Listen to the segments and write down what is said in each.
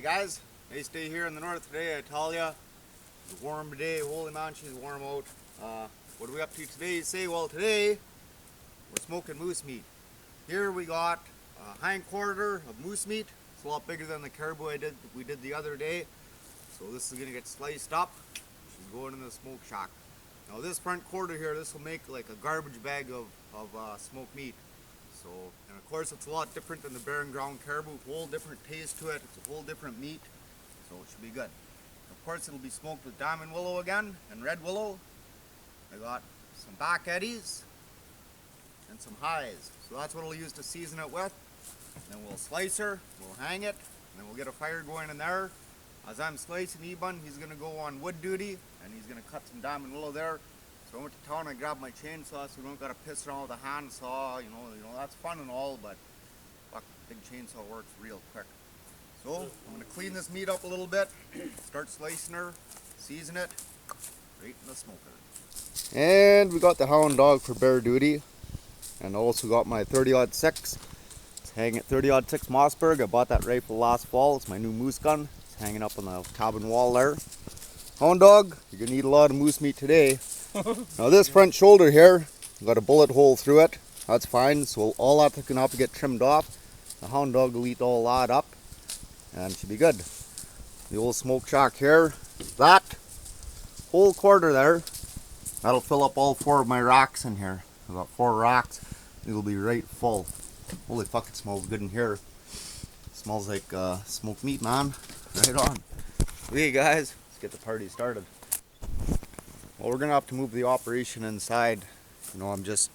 Hey guys, nice day here in the north today. I tell ya, it's a warm day. Holy man, she's warm out. What are we up to today? You say, well, today we're smoking moose meat. Here we got a hind quarter of moose meat. It's a lot bigger than the caribou we did the other day. So this is gonna get sliced up. She's going in the smoke shack. Now this front quarter here, this will make like a garbage bag of smoked meat. So, and of course it's a lot different than the bare and ground caribou. A whole different taste to it. It's a whole different meat. So it should be good. Of course it'll be smoked with diamond willow again and red willow. I got some back eddies and some highs. So that's what we'll use to season it with. And then we'll slice her, we'll hang it, and then we'll get a fire going in there. As I'm slicing e-bun, he's gonna go on wood duty and he's gonna cut some diamond willow there. So I went to town, I grabbed my chainsaw so we don't gotta piss around with a handsaw, you know that's fun and all, but fuck, big chainsaw works real quick. So I'm gonna clean this meat up a little bit, start slicing her, season it, right in the smoker. And we got the hound dog for bear duty, and also got my 30-06. It's hanging at 30-06 Mossberg. I bought that rifle last fall. It's my new moose gun. It's hanging up on the cabin wall there. Hound dog, you're gonna eat a lot of moose meat today. Now this front shoulder here, got a bullet hole through it. That's fine, so all that's gonna have to get trimmed off. The hound dog will eat all that up, and it should be good. The old smoke shack here, that whole quarter there, that'll fill up all 4 of my racks in here. I've got 4 racks, it'll be right full. Holy fuck, it smells good in here. It smells like smoked meat, man. Right on. Okay guys, let's get the party started. Well, we're gonna have to move the operation inside. You know, I'm just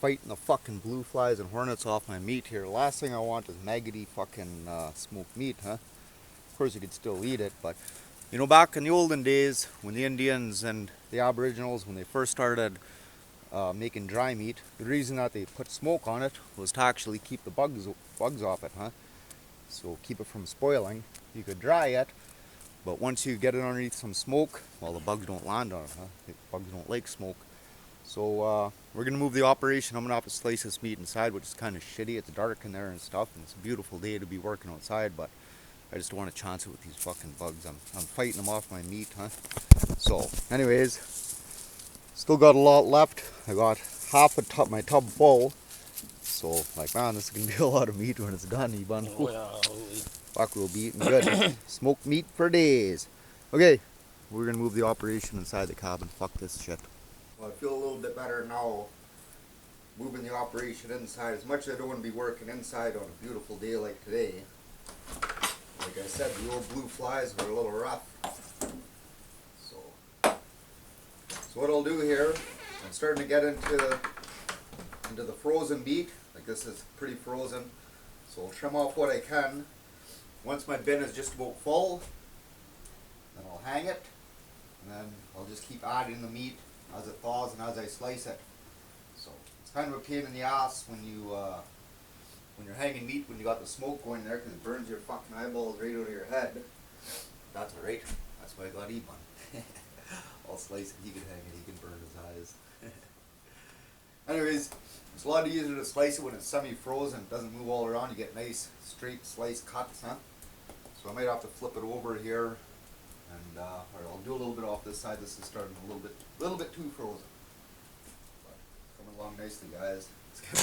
fighting the fucking blue flies and hornets off my meat here. The last thing I want is maggoty fucking smoked meat, huh? Of course you could still eat it, but you know, back in the olden days when the Indians and the Aboriginals, when they first started making dry meat, the reason that they put smoke on it was to actually keep the bugs off it, huh? So keep it from spoiling. You could dry it, but once you get it underneath some smoke, well, the bugs don't land on it, huh? The bugs don't like smoke. So we're gonna move the operation. I'm gonna have to slice this meat inside, which is kind of shitty. It's dark in there and stuff, and it's a beautiful day to be working outside, but I just don't want to chance it with these fucking bugs. I'm fighting them off my meat, huh? So, anyways, still got a lot left. I got half a tub, my tub full. So, like, man, this is gonna be a lot of meat when it's done, e-bun. Oh, yeah, fuck, we'll be eating good. Smoked meat for days. Okay, we're gonna move the operation inside the cabin. Fuck this shit. Well, I feel a little bit better now moving the operation inside. As much as I don't want to be working inside on a beautiful day like today. Like I said, the old blue flies were a little rough. So what I'll do here, I'm starting to get into the frozen meat. Like, this is pretty frozen. So I'll trim off what I can. Once my bin is just about full, then I'll hang it. And then I'll just keep adding the meat as it thaws and as I slice it. So it's kind of a pain in the ass when you're hanging meat, when you got the smoke going there, because it burns your fucking eyeballs right out of your head. That's alright. That's why I got e-bun. I'll slice it, he can hang it, he can burn his eyes. Anyways, it's a lot easier to slice it when it's semi-frozen. It doesn't move all around. You get nice straight slice cuts, huh? So I might have to flip it over here, and or I'll do a little bit off this side. This is starting a little bit too frozen. But coming along nicely, guys. Let's get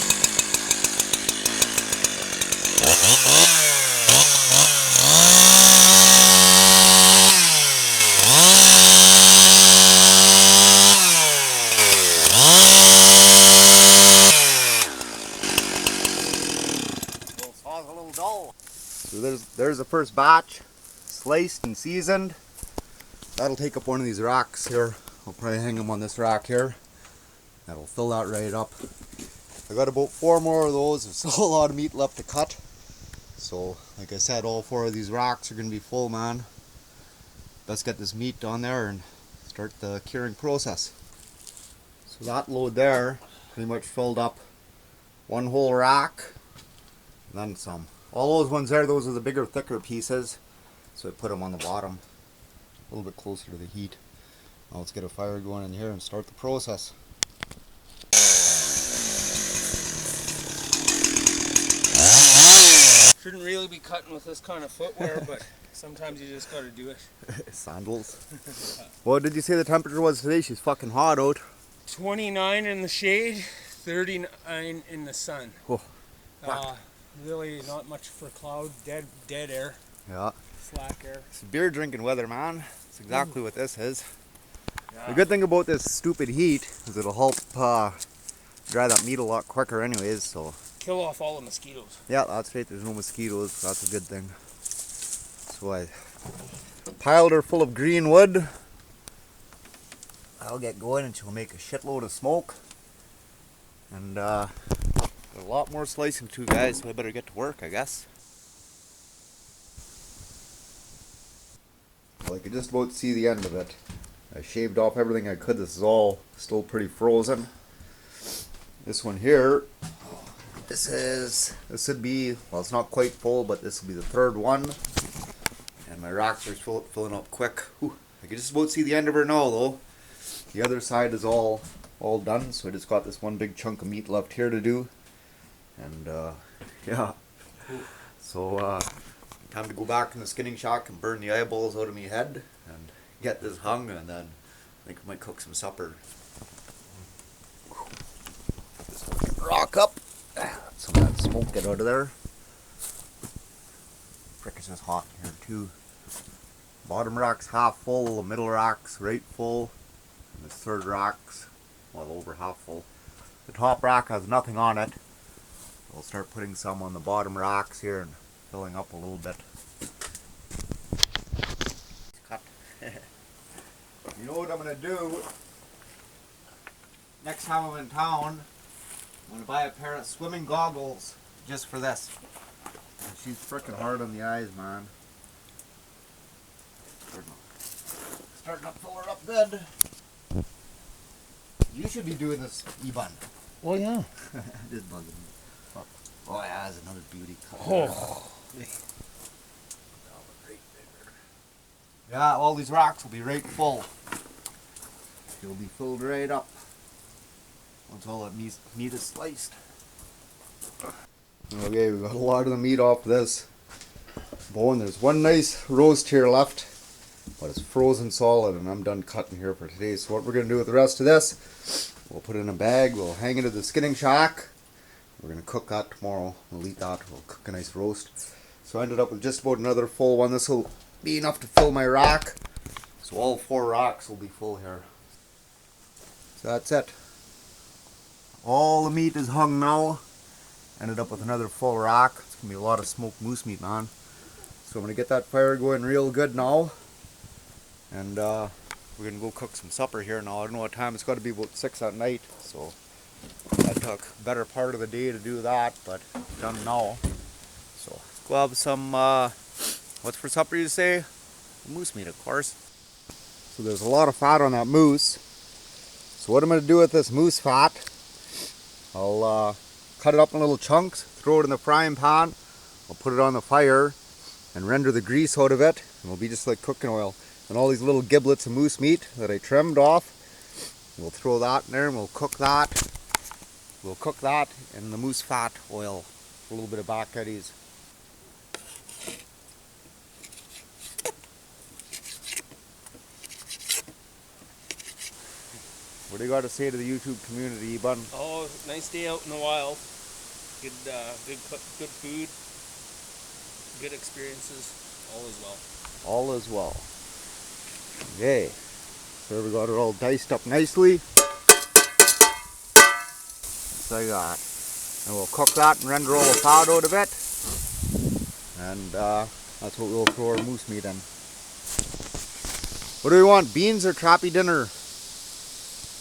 So there's the first batch, sliced and seasoned. That'll take up one of these racks here. I'll probably hang them on this rack here. That'll fill that right up. I got about 4 more of those. There's still a lot of meat left to cut. So, like I said, all 4 of these racks are going to be full, man. Let's get this meat on there and start the curing process. So that load there pretty much filled up 1 whole rack, and then some. All those ones there, those are the bigger, thicker pieces. So I put them on the bottom, a little bit closer to the heat. Now let's get a fire going in here and start the process. Shouldn't really be cutting with this kind of footwear, but sometimes you just gotta do it. Sandals. What did you say the temperature was today? She's fucking hot out. 29 in the shade, 39 in the sun. Oh, really not much for cloud, dead air, yeah. slack air. It's beer drinking weather, man. That's exactly what this is. Yeah. The good thing about this stupid heat is it'll help dry that meat a lot quicker anyways, so. Kill off all the mosquitoes. Yeah, that's right, there's no mosquitoes, that's a good thing. So I piled her full of green wood. I'll get going and she'll make a shitload of smoke. And got a lot more slicing to, guys, so I better get to work, I guess. Well, I could just about see the end of it. I shaved off everything I could. This is all still pretty frozen. This one here, this would be, well, it's not quite full, but this will be the third one. And my racks are filling up quick. Whew. I can just about see the end of her now, though. The other side is all done, so I just got this one big chunk of meat left here to do. And yeah, so time to go back in the skinning shack and burn the eyeballs out of my head and get this hung, and then I think I might cook some supper. This one rock up. Some of that smoke get out of there. Frick, it's just hot in here too. Bottom rack's half full, the middle rack's right full, and the third rack's well over half full. The top rack has nothing on it. I'll start putting some on the bottom racks here and filling up a little bit. Cut. You know what I'm gonna do? Next time I'm in town, I'm gonna buy a pair of swimming goggles just for this. She's freaking hard on the eyes, man. Starting to fill her up good. You should be doing this e-bun. Well, yeah. This bugging me. Oh yeah, that's another beauty cut. Oh. Yeah, all these racks will be right full. They'll be filled right up once all that meat is sliced. Okay, we got a lot of the meat off this bone. There's one nice roast here left, but it's frozen solid and I'm done cutting here for today. So what we're going to do with the rest of this, we'll put it in a bag, we'll hang it at the skinning shack. We're going to cook that tomorrow. We'll eat that, we'll cook a nice roast. So I ended up with just about another full one. This will be enough to fill my rack. So all 4 racks will be full here. So that's it. All the meat is hung now. Ended up with another full rack. It's going to be a lot of smoked moose meat, man. So I'm going to get that fire going real good now. And we're going to go cook some supper here now. I don't know what time. It's got to be about 6 at night. So that took a better part of the day to do that, but done now. So let's go have some, what's for supper you say? Moose meat, of course. So there's a lot of fat on that moose. So what I'm going to do with this moose fat, I'll cut it up in little chunks, throw it in the frying pan, I'll put it on the fire and render the grease out of it, and it'll be just like cooking oil. And all these little giblets of moose meat that I trimmed off, we'll throw that in there and we'll cook that. We'll cook that in the moose fat oil, a little bit of back eddies. What do you got to say to the YouTube community, e-bun? Oh, nice day out in the wild. Good food, good experiences, all is well. All is well. Okay, so we got it all diced up nicely. Just like that. And we'll cook that and render all the fat out of it. And that's what we'll throw our moose meat in. What do we want, beans or crappy dinner?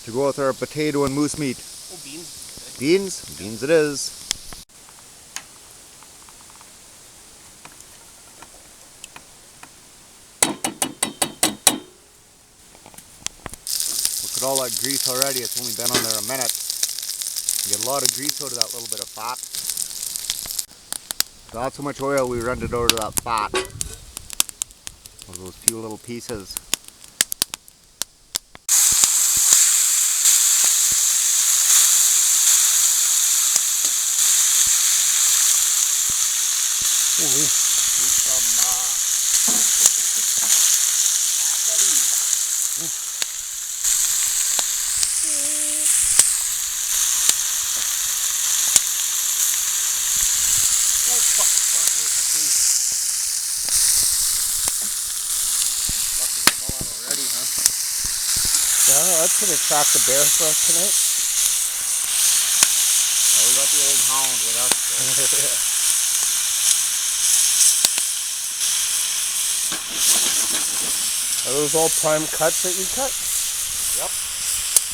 To go with our potato and moose meat. Oh, beans. Beans? Beans it is. Look at all that grease already. It's only been on there a minute. You get a lot of grease out of that little bit of fat. So that's how much oil we rendered out of that fat. With those few little pieces. Holy. Need some oh fuck, lucky it fell out already, huh? Yeah, that could attract a bear for us tonight. Oh, we got the old hound with us. So. Are those all prime cuts that you cut? Yep.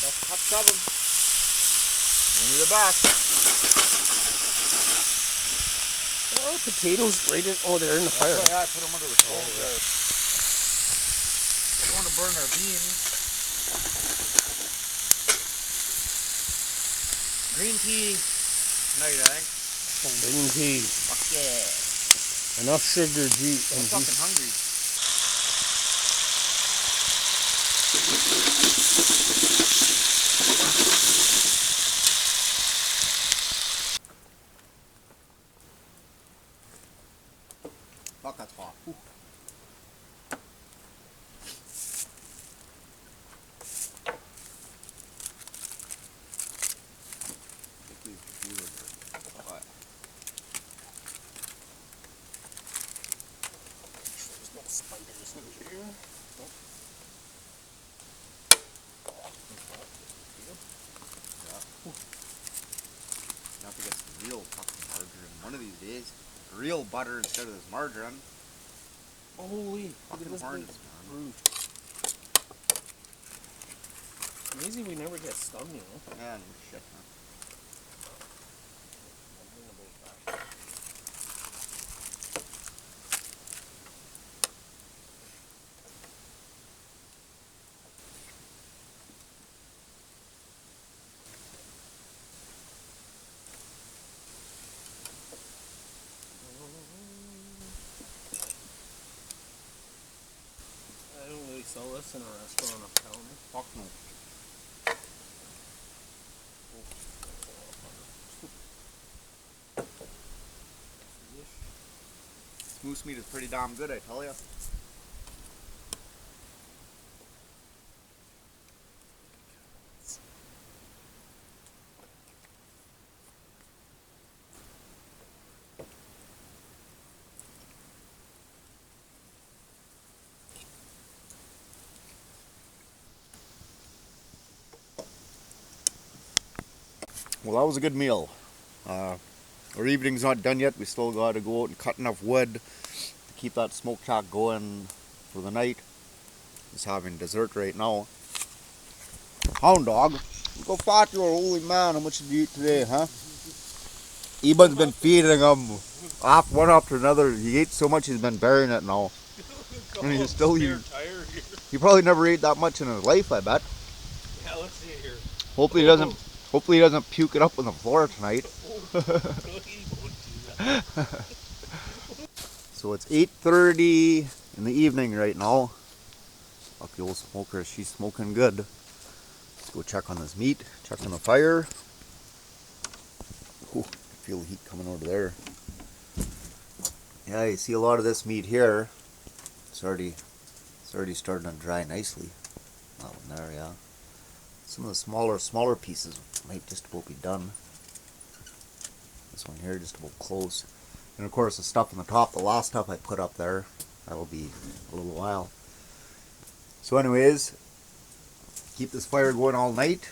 Best cuts of them. Only the best. Oh, potatoes right in. Oh, they're in the fire. Yeah, I put them under the stove there. I don't want to burn our beans. Green tea tonight, I think. Green tea. Fuck yeah. Enough sugar, I'm fucking hungry. Fuck, that's hot. Ooh. There's no spiders in here. Now to get some real fucking margarine one of these days. Real butter instead of this margarine. Holy, look Fucking at this horns, big man. brute. Amazing we never get stung, you know. Yeah, no shit, man. I don't really sell this in a restaurant apparently. Fuck no. Moose meat is pretty damn good, I tell ya. Well, that was a good meal. Our evening's not done yet. We still got to go out and cut enough wood to keep that smoke shack going for the night. Just having dessert right now. Hound dog, go fat, you holy man. How much did you eat today, huh? E-bun's been feeding him off one after another. He ate so much he's been burying it now. And he's still eating. He probably never ate that much in his life, I bet. Yeah, let's see it here. Hopefully he doesn't puke it up on the floor tonight. So it's 8:30 in the evening right now. Fuck the old smoker, she's smoking good. Let's go check on this meat, check on the fire. Ooh, I feel the heat coming over there. Yeah, you see a lot of this meat here. It's already starting to dry nicely. That one there, yeah. Some of the smaller pieces might just about be done. This one here just about close. And of course the stuff on the top, the last stuff I put up there, that'll be a little while. So anyways, keep this fire going all night,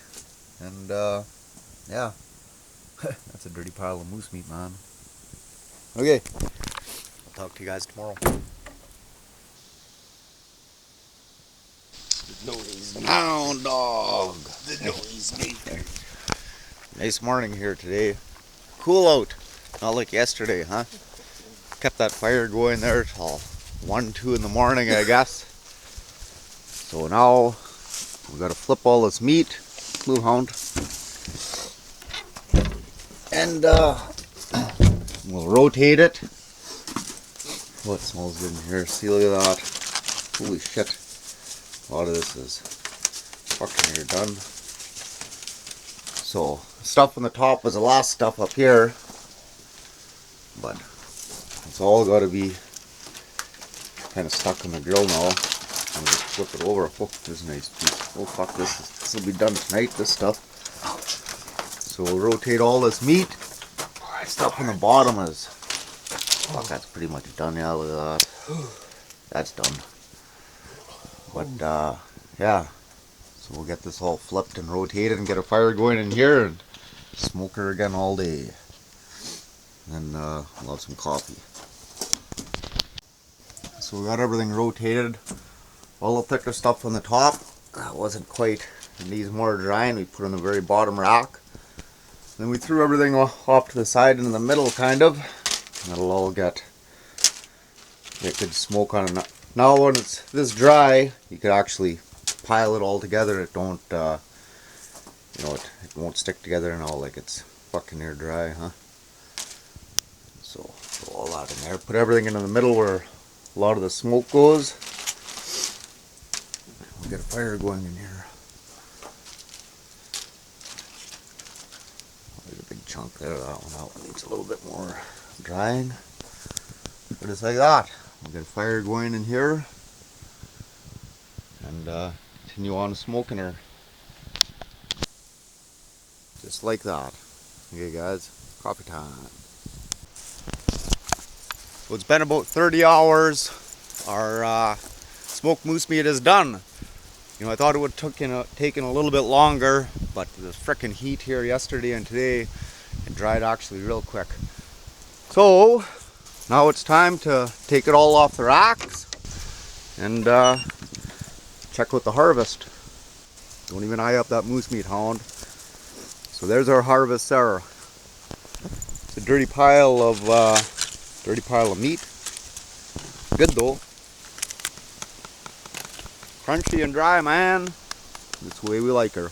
and yeah, that's a dirty pile of moose meat, man. Okay, I'll talk to you guys tomorrow. Hound dog! The noise maker. Nice morning here today. Cool out. Not like yesterday, huh? Kept that fire going there till 1, 2 in the morning, I guess. So now we gotta flip all this meat, blue hound, and we'll rotate it. Oh, it smells good in here. See, look at that. Holy shit. A lot of this is fucking near done. So, stuff on the top was the last stuff up here. But it's it's all got to be kind of stuck in the grill now. And just flip it over. Oh, this is a nice piece. Oh fuck, this will be done tonight, this stuff. So we'll rotate all this meat. Stuff on the bottom is, fuck, that's pretty much done. Yeah, look at that. That's done. But yeah, so we'll get this all flipped and rotated and get a fire going in here and smoke her again all day. And we'll have some coffee. So we got everything rotated. All the thicker stuff on the top, that wasn't quite, it needs more drying. We put on the very bottom rack. Then we threw everything off to the side and in the middle, kind of. And it'll all get good smoke on it. Now when it's this dry, you could actually pile it all together. It don't, you know, it won't stick together and all like it's fucking near dry, huh? So throw all that in there. Put everything in the middle where a lot of the smoke goes. We'll get a fire going in here. There's a big chunk there. That one needs a little bit more drying. But it's like that. We'll get a fire going in here and continue on smoking her. Just like that. Okay guys, coffee time. So it's been about 30 hours. Our smoked moose meat is done. You know, I thought it would taken a little bit longer, but the frickin' heat here yesterday and today, it dried actually real quick. So now it's time to take it all off the racks and check out the harvest. Don't even eye up that moose meat, hound. So there's our harvest there. It's a dirty pile of meat. Good though. Crunchy and dry, man. That's the way we like her.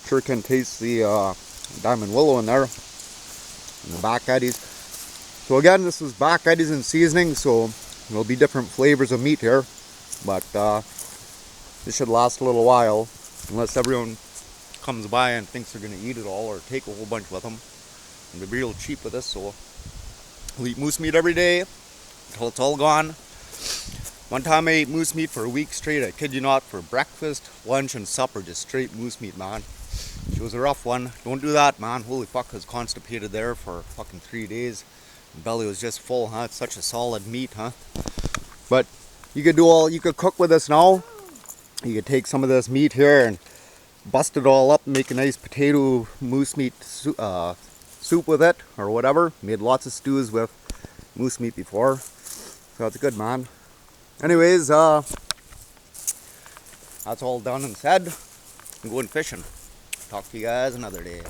Sure can taste the diamond willow in there. And the back eddies. So again, this is back eddies and seasoning, so there'll be different flavors of meat here. But this should last a little while, unless everyone comes by and thinks they're going to eat it all or take a whole bunch with them. And they're real cheap with this, so we'll eat moose meat every day until it's all gone. One time I ate moose meat for a week straight, I kid you not, for breakfast, lunch, and supper, just straight moose meat, man. It was a rough one. Don't do that, man. Holy fuck, I was constipated there for fucking 3 days. My belly was just full, huh? It's such a solid meat, huh? But you could cook with this now. You could take some of this meat here and bust it all up and make a nice potato moose meat soup with it, or whatever. Made lots of stews with moose meat before. So it's good, man. Anyways, that's all done and said. I'm going fishing. Talk to you guys another day.